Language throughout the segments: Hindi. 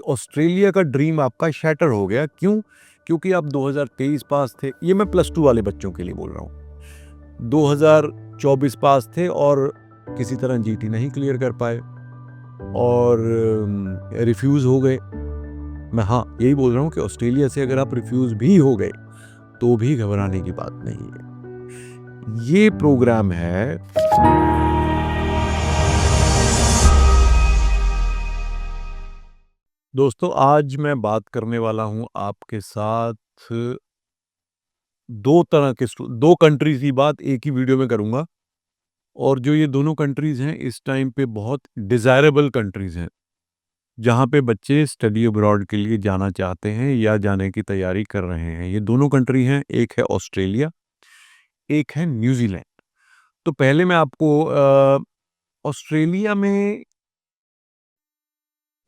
ऑस्ट्रेलिया का ड्रीम आपका शैटर हो गया। क्यों? क्योंकि आप 2023 पास थे, ये मैं प्लस टू वाले बच्चों के लिए बोल रहा हूँ। 2024 पास थे और किसी तरह जीटी नहीं क्लियर कर पाए और रिफ्यूज़ हो गए। मैं यही बोल रहा हूँ कि ऑस्ट्रेलिया से अगर आप रिफ्यूज़ भी हो गए तो भी घबराने की बात नहीं है। ये प्रोग्राम है दोस्तों, आज मैं बात करने वाला हूँ आपके साथ दो कंट्रीज की बात एक ही वीडियो में करूँगा। और जो ये दोनों कंट्रीज हैं इस टाइम पे बहुत डिज़ायरेबल कंट्रीज हैं, जहाँ पे बच्चे स्टडी अब्रॉड के लिए जाना चाहते हैं या जाने की तैयारी कर रहे हैं। ये दोनों कंट्री हैं, एक है ऑस्ट्रेलिया, एक है न्यूज़ीलैंड। तो पहले मैं आपको ऑस्ट्रेलिया में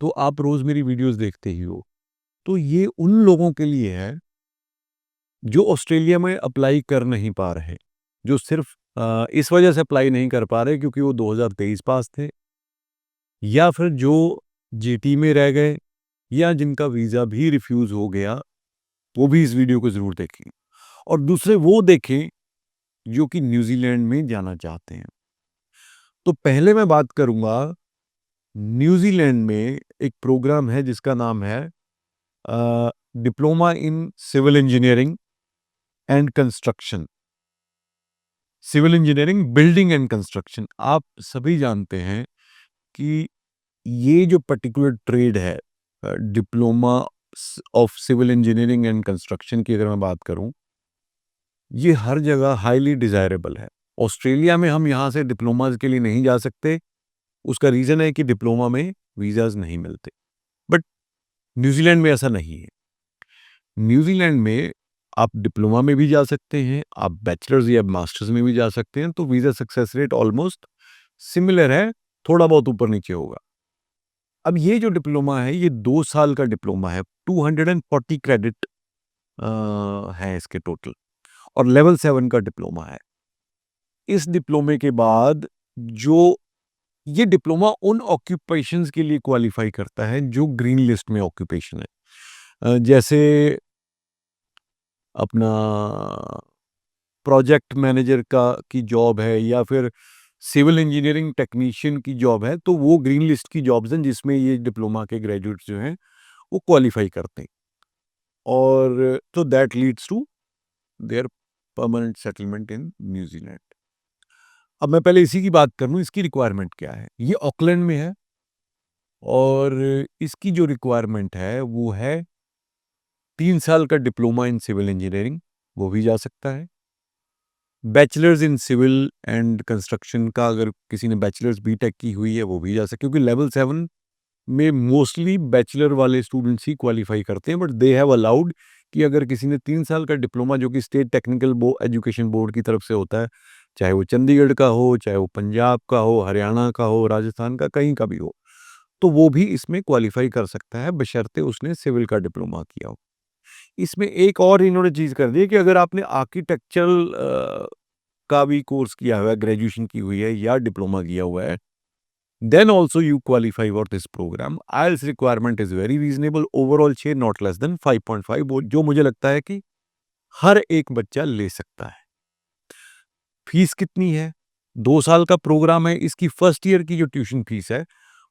तो आप रोज़ मेरी वीडियोज़ देखते ही हो। तो ये उन लोगों के लिए है जो ऑस्ट्रेलिया में अप्लाई कर नहीं पा रहे, जो सिर्फ इस वजह से अप्लाई नहीं कर पा रहे क्योंकि वो 2023 पास थे, या फिर जो जीटी में रह गए, या जिनका वीज़ा भी रिफ्यूज़ हो गया, वो भी इस वीडियो को ज़रूर देखें। और दूसरे वो देखें जो कि न्यूज़ीलैंड में जाना चाहते हैं। तो पहले मैं बात करूँगा, न्यूज़ीलैंड में एक प्रोग्राम है जिसका नाम है diploma in civil engineering and construction. Civil engineering, building and construction. आप सभी जानते हैं कि ये जो पर्टिकुलर ट्रेड है, diploma of civil engineering and construction की अगर मैं बात करूं, ये हर जगह हाईली डिज़ायरेबल है। ऑस्ट्रेलिया में हम यहाँ से डिप्लोमाज के लिए नहीं जा सकते। उसका रीज़न है कि डिप्लोमा में वीज़ाज नहीं मिलते। बट न्यूजीलैंड में ऐसा नहीं है। न्यूजीलैंड में आप डिप्लोमा में भी जा सकते हैं, आप बैचलर्स या मास्टर्स में भी जा सकते हैं। तो visa success rate almost similar है, थोड़ा बहुत ऊपर नीचे होगा। अब ये जो डिप्लोमा है, ये 2 साल का डिप्लोमा है। 240 क्रेडिट है इसके टोटल, और लेवल 7 का डिप्लोमा है। इस डिप्लोमे के बाद जो ये डिप्लोमा उन ऑक्यूपेशंस के लिए क्वालिफाई करता है जो ग्रीन लिस्ट में ऑक्यूपेशन है। जैसे अपना प्रोजेक्ट मैनेजर की जॉब है, या फिर सिविल इंजीनियरिंग टेक्नीशियन की जॉब है, तो वो ग्रीन लिस्ट की जॉब्स हैं जिसमें ये डिप्लोमा के ग्रेजुएट्स जो हैं वो क्वालिफाई करते हैं। और तो that leads to their permanent settlement in New Zealand. अब मैं पहले इसी की बात कर लूँ, इसकी रिक्वायरमेंट क्या है। ये ऑकलैंड में है और इसकी जो रिक्वायरमेंट है वो है 3 साल का डिप्लोमा इन सिविल इंजीनियरिंग, वो भी जा सकता है। Bachelors in civil and construction का अगर किसी ने बैचलर्स बीटेक की हुई है वो भी जा सकता है, क्योंकि लेवल 7 में मोस्टली बैचलर वाले स्टूडेंट्स ही क्वालिफाई करते हैं। बट दे हैव अलाउड कि अगर किसी ने 3 साल का डिप्लोमा, जो कि स्टेट टेक्निकल एजुकेशन बोर्ड की तरफ से होता है, चाहे वो चंडीगढ़ का हो, चाहे वो पंजाब का हो, हरियाणा का हो, राजस्थान का, कहीं का भी हो, तो वो भी इसमें क्वालिफाई कर सकता है, बशर्ते उसने सिविल का डिप्लोमा किया हो। इसमें एक और इन्होंने चीज़ कर दी है कि अगर आपने आर्किटेक्चरल का भी कोर्स किया हुआ है, ग्रेजुएशन की हुई है या डिप्लोमा किया हुआ है, then also you qualify for this program. IELTS requirement is very reasonable. Overall 6 not less than 5.5, जो मुझे लगता है कि हर एक बच्चा ले सकता है। फीस कितनी है? 2 साल का प्रोग्राम है। इसकी फर्स्ट ईयर की जो ट्यूशन फीस है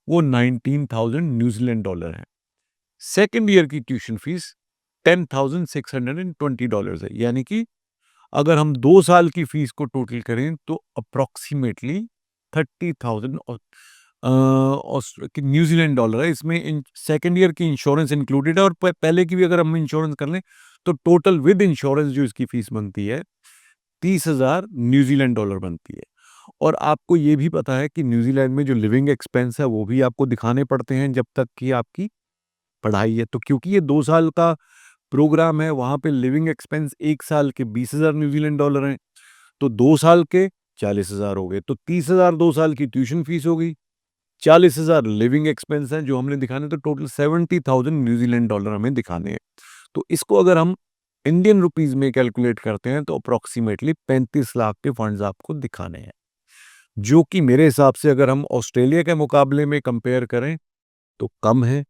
वो 19,000 न्यूजीलैंड डॉलर है। सेकंड ईयर की ट्यूशन फीस $10,620 है। यानी कि अगर हम 2 साल की फीस को टोटल करें तो अप्रोक्सीमेटली 30,000 न्यूजीलैंड डॉलर है। इसमें सेकेंड ईयर की इंश्योरेंस इंक्लूडेड है, और पहले की भी अगर हम इंश्योरेंस कर लें तो टोटल विद इंश्योरेंस जो इसकी फीस बनती है 30,000 न्यूजीलैंड डॉलर बनती है। और आपको ये भी पता है कि न्यूजीलैंड में जो लिविंग एक्सपेंस है वो भी आपको दिखाने पड़ते हैं जब तक कि आपकी पढ़ाई है। तो क्योंकि ये 2 साल का प्रोग्राम है, वहाँ पे लिविंग एक्सपेंस 1 साल के 20,000 न्यूजीलैंड डॉलर हैं, तो 2 साल के 40,000 हो गए। तो 30,000 2 साल की ट्यूशन फीस हो गई, 40,000 लिविंग एक्सपेंस हैं जो हमने दिखाने, तो टोटल 70,000 न्यूजीलैंड डॉलर हमें दिखाने हैं। तो इसको अगर हम इंडियन रुपीस में कैलकुलेट करते हैं तो अप्रोक्सीमेटली 35 लाख के फंड्स आपको दिखाने हैं, जो कि मेरे हिसाब से अगर हम ऑस्ट्रेलिया के मुकाबले में कंपेयर करें तो कम है।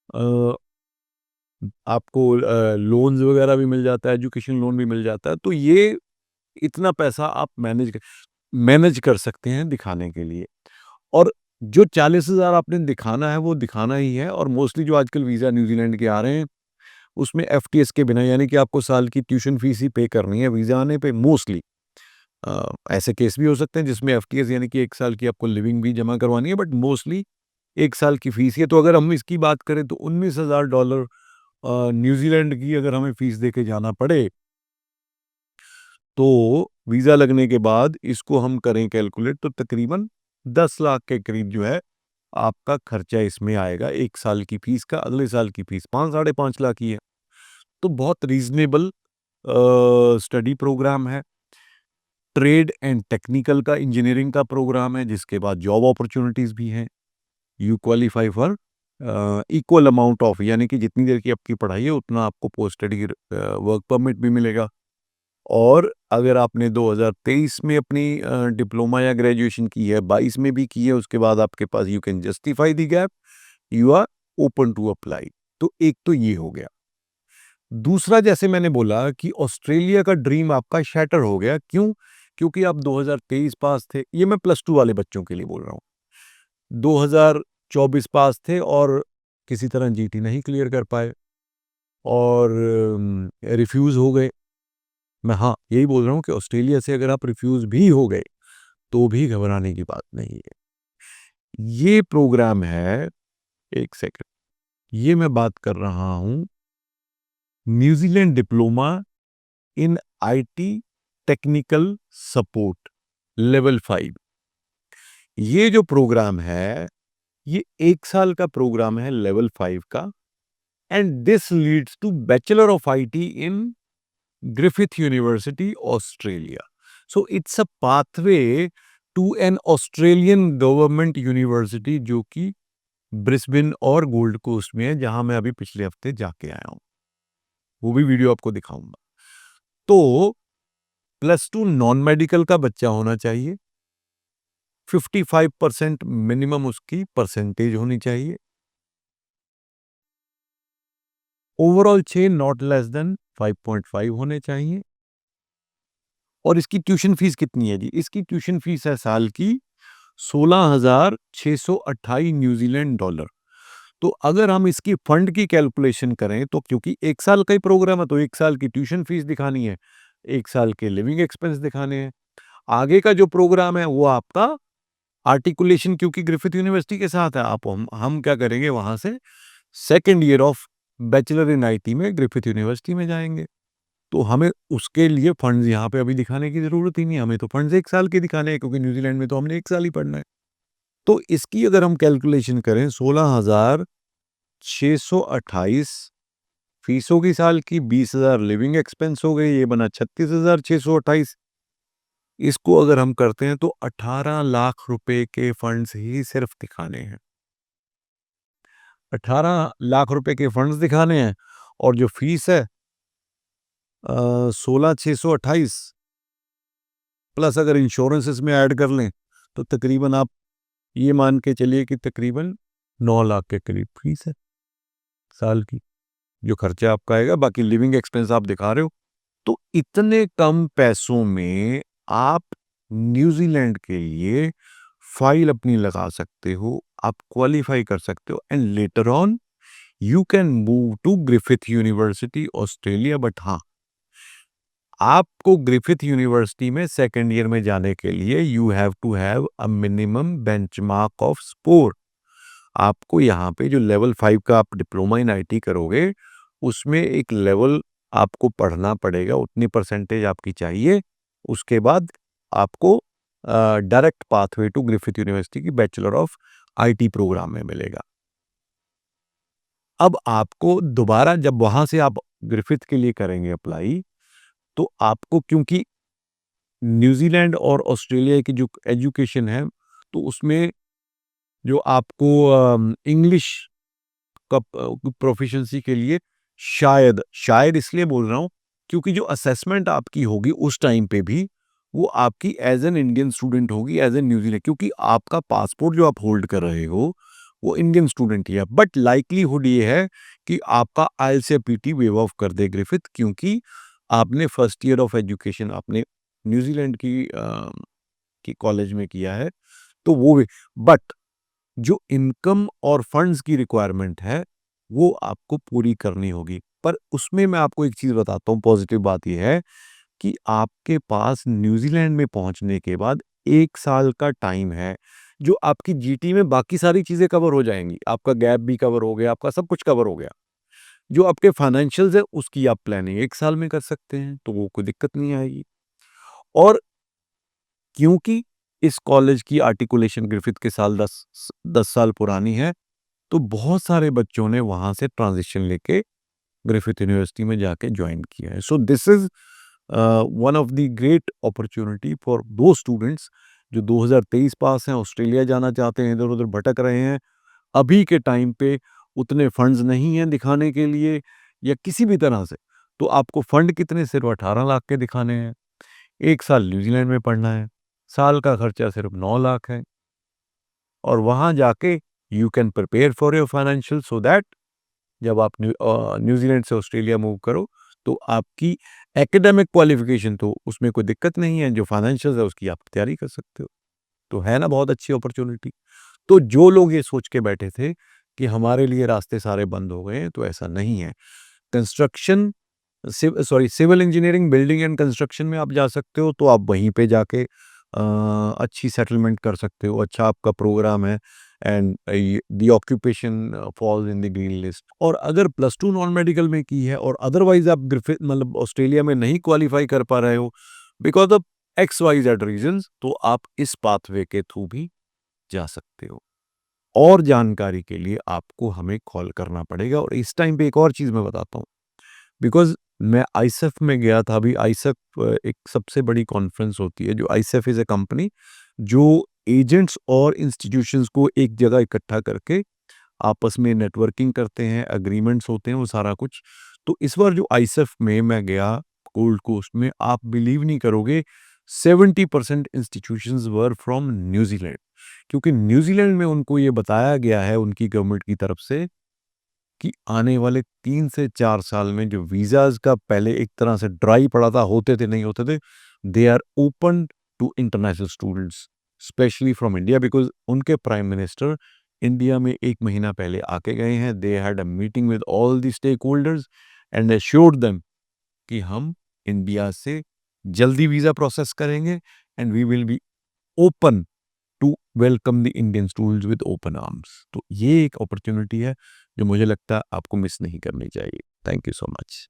अ, आपको लोन्स वगैरह भी मिल जाता है, एजुकेशन लोन भी मिल जाता है। तो ये इतना पैसा आप मैनेज कर सकते हैं दिखाने के लिए। और जो 40,000 आपने दिखाना है, वो दिखाना ही है। और मोस्टली जो आजकल वीज़ा न्यूज़ीलैंड के आ रहे हैं, उसमें एफटीएस के बिना, यानी कि आपको साल की ट्यूशन फीस ही पे करनी है वीज़ा आने पे मोस्टली। ऐसे केस भी हो सकते हैं जिसमें एफटीएस यानी कि 1 साल की आपको लिविंग भी जमा करवानी है, बट मोस्टली 1 साल की फीस ही है। तो अगर हम इसकी बात करें तो $19,000 न्यूज़ीलैंड की अगर हमें फीस देके जाना पड़े, तो वीज़ा लगने के बाद इसको हम करें कैलकुलेट, तो तकरीबन 10 लाख के करीब जो है आपका खर्चा इसमें आएगा 1 साल की फीस का। अगले साल की फीस 5 साढ़े 5 लाख ही है। तो बहुत रीज़नेबल स्टडी प्रोग्राम है। ट्रेड एंड टेक्निकल का, इंजीनियरिंग का प्रोग्राम है, जिसके बाद जॉब अपॉर्च्युनिटीज़ भी हैं। You qualify for equal amount of, यानी कि जितनी देर की आपकी पढ़ाई है उतना आपको पोस्ट स्टडी वर्क परमिट भी मिलेगा। और अगर आपने 2023 में अपनी डिप्लोमा या ग्रेजुएशन की है, 22 में भी की है, उसके बाद आपके पास you can justify the gap, you are open to apply. तो एक तो ये हो गया। दूसरा, जैसे मैंने बोला कि ऑस्ट्रेलिया का ड्रीम आपका शैटर हो गया। क्यों? क्योंकि आप 2023 पास थे। ये मैं प्लस 2 वाले बच्चों के लिए बोल रहा हूँ। 2024 पास थे और किसी तरह जीटी नहीं क्लियर कर पाए और रिफ्यूज़ हो गए। मैं हाँ, यही बोल रहा हूँ कि ऑस्ट्रेलिया से अगर आप रिफ्यूज़ भी हो गए, तो भी घबराने की बात नहीं है। ये प्रोग्राम है, 1 सेकंड, ये मैं बात कर रहा हूँ New Zealand diploma in IT technical support level 5। ये जो प्रोग्राम है, ये 1 साल का प्रोग्राम है लेवल 5 का। And this leads to bachelor of IT in Griffith University, Australia. So it's a pathway to an Australian government university, जो कि ब्रिस्बेन और गोल्ड कोस्ट में है, जहां मैं अभी पिछले हफ्ते जाके आया हूं। वो भी वीडियो आपको दिखाऊंगा। तो +2 नॉन मेडिकल का बच्चा होना चाहिए। 55% मिनिमम उसकी परसेंटेज होनी चाहिए। ओवरऑल 6 नॉट लेस देन 5.5 होने चाहिए। और इसकी ट्यूशन फीस कितनी है जी? इसकी ट्यूशन फीस है साल की 16,628 न्यूजीलैंड डॉलर। तो अगर हम इसकी फंड की कैलकुलेशन करें, तो क्योंकि 1 साल का ही प्रोग्राम है, तो 1 साल की ट्यूशन फीस दिखानी है, 1 साल के लिविंग एक्सपेंस दिखाने हैं। आगे का जो प्रोग्राम है वो आपका आर्टिकुलेशन, क्योंकि ग्रिफिथ यूनिवर्सिटी के साथ है, आप हम क्या करेंगे, वहां से second year of bachelor in IT में ग्रिफिथ यूनिवर्सिटी में जाएंगे। तो हमें उसके लिए फंड्स यहाँ पे अभी दिखाने की ज़रूरत ही नहीं है। हमें तो फंड्स 1 साल के दिखाने हैं, क्योंकि न्यूज़ीलैंड में तो हमने 1 साल ही पढ़ना है। तो इसकी अगर हम कैलकुलेशन करें, 16,628 फीस होगी साल की, 20,000 लिविंग एक्सपेंस हो गए, ये बना 36,628। इसको अगर हम करते हैं तो 18 लाख रुपए के फंड्स ही सिर्फ दिखाने हैं। 18 लाख रुपए के फंड्स दिखाने हैं। और जो फीस है 16,628 प्लस अगर इंश्योरेंस इसमें ऐड कर लें, तो तकरीबन आप ये मान के चलिए कि तकरीबन 9 लाख के करीब फीस है साल की, जो खर्चा आपका आएगा। बाकी लिविंग एक्सपेंस आप दिखा रहे हो। तो इतने कम पैसों में आप न्यूजीलैंड के लिए फाइल अपनी लगा सकते हो, आप क्वालिफाई कर सकते हो, and later on you can move to Griffith University, Australia. But हाँ, आपको ग्रिफिथ यूनिवर्सिटी में सेकेंड ईयर में जाने के लिए you have to have a minimum benchmark of score. आपको यहाँ पे जो लेवल 5 का आप डिप्लोमा इन आईटी करोगे, उसमें एक लेवल आपको पढ़ना पड़ेगा, उतनी परसेंटेज आपकी चाहिए। उसके बाद आपको direct pathway to Griffith University की बैचलर ऑफ आईटी प्रोग्राम में मिलेगा। अब आपको दोबारा जब वहां से आप ग्रिफिथ के लिए करेंगे अप्लाई, तो आपको, क्योंकि न्यूजीलैंड और ऑस्ट्रेलिया की जो एजुकेशन है, तो उसमें जो आपको इंग्लिश का प्रोफिशिएंसी के लिए शायद शायद इसलिए बोल रहा हूँ, क्योंकि जो असेसमेंट आपकी होगी उस टाइम पे भी वो आपकी एज एन इंडियन स्टूडेंट होगी, एज एन न्यूजीलैंड, क्योंकि आपका पासपोर्ट जो आप होल्ड कर रहे हो वो इंडियन स्टूडेंट ही है, बट लाइक्लीहुड ये है कि आपका आइल्स या पीटी वेव ऑफ कर दे ग्रिफिथ, क्योंकि आपने फर्स्ट ईयर ऑफ एजुकेशन आपने न्यूजीलैंड की कॉलेज में किया है, तो वो भी। बट जो इनकम और फंड्स की रिक्वायरमेंट है, वो आपको पूरी करनी होगी। पर उसमें मैं आपको एक चीज़ बताता हूँ, पॉजिटिव बात ये है कि आपके पास न्यूजीलैंड में पहुँचने के बाद 1 साल का टाइम है, जो आपकी जीटी में बाकी सारी चीज़ें कवर हो जाएँगी। आपका गैप भी कवर हो गया, आपका सब कुछ कवर हो गया। जो आपके फाइनेंशियल्स है, उसकी आप प्लानिंग 1 साल में कर सकते हैं, तो वो कोई दिक्कत नहीं आएगी। और क्योंकि इस कॉलेज की आर्टिकुलेशन ग्रिफिथ के साल 10 साल पुरानी है, तो बहुत सारे बच्चों ने वहाँ से ट्रांज़िशन लेके ग्रिफिथ यूनिवर्सिटी में जाके जॉइन किया है। So this is one of the great opportunity for दो स्टूडेंट्स जो 2023 पास हैं, ऑस्ट्रेलिया जाना चाहते हैं, इधर-उधर भटक रहे हैं। अभी के टाइम पे उतने फंड्स नहीं हैं दिखाने के लिए या किसी भी तरह से, तो आपको फंड कितने, सिर्फ़ 18 लाख के दिखाने हैं। 1 साल न्यूज़ीलैंड में पढ़ना है, साल का खर्चा सिर्फ़ 9 लाख है, और वहाँ जाके you can prepare for your financial so that जब आप न्यूज़ीलैंड से ऑस्ट्रेलिया मूव करो, तो आपकी एकेडमिक क्वालिफ़िकेशन तो उसमें कोई दिक्कत नहीं है, जो फाइनेंशियल्स है उसकी आप तैयारी कर सकते हो। तो है ना बहुत अच्छी अपॉर्च्युनिटी। तो जो लोग ये सोच के बैठे थे कि हमारे लिए रास्ते सारे बंद हो गए हैं, तो ऐसा नहीं है। Construction civil engineering, building and construction में आप जा सकते हो, तो आप वहीं पे जाके अच्छी सेटलमेंट कर सकते हो। अच्छा आपका प्रोग्राम है and the occupation falls in the green list. और अगर प्लस टू नॉन मेडिकल में की है और अदरवाइज आप ग्रिफिथ मतलब ऑस्ट्रेलिया में नहीं क्वालिफाई कर पा रहे हो because of x y z reasons, तो आप इस पाथवे के थ्रू भी जा सकते हो। और जानकारी के लिए आपको हमें कॉल करना पड़ेगा। और इस टाइम पे एक और चीज़ मैं बताता हूँ, बिकॉज़ मैं आईसेफ में गया था। अभी आईसेफ एक सबसे बड़ी कॉन्फ्रेंस होती है। जो आईसेफ इज़ अ कंपनी जो एजेंट्स और इंस्टीट्यूशंस को एक जगह इकट्ठा करके आपस में नेटवर्किंग करते हैं, एग्रीमेंट्स होते हैं, वो सारा कुछ। तो इस बार जो आईसेफ में मैं गया गोल्ड कोस्ट में, आप बिलीव नहीं करोगे, 70% इंस्टीट्यूशंस वर फ्रॉम न्यूज़ीलैंड। क्योंकि न्यूज़ीलैंड में उनको ये बताया गया है उनकी गवर्नमेंट की तरफ से कि आने वाले 3 से 4 साल में जो वीज़ाज़ का पहले एक तरह से ड्राई पड़ा था, होते थे, नहीं होते थे, they are open to international students, specially from India, because उनके प्राइम मिनिस्टर इंडिया में 1 महीना पहले आके गए हैं। They had a meeting with all the stakeholders and assured them कि हम इंडिया से जल्दी वीज़ा प्रोसेस करेंगे and we will be open to welcome the Indian students with open arms. तो ये एक अपॉर्चुनिटी है जो मुझे लगता है आपको मिस नहीं करनी चाहिए। Thank you so much.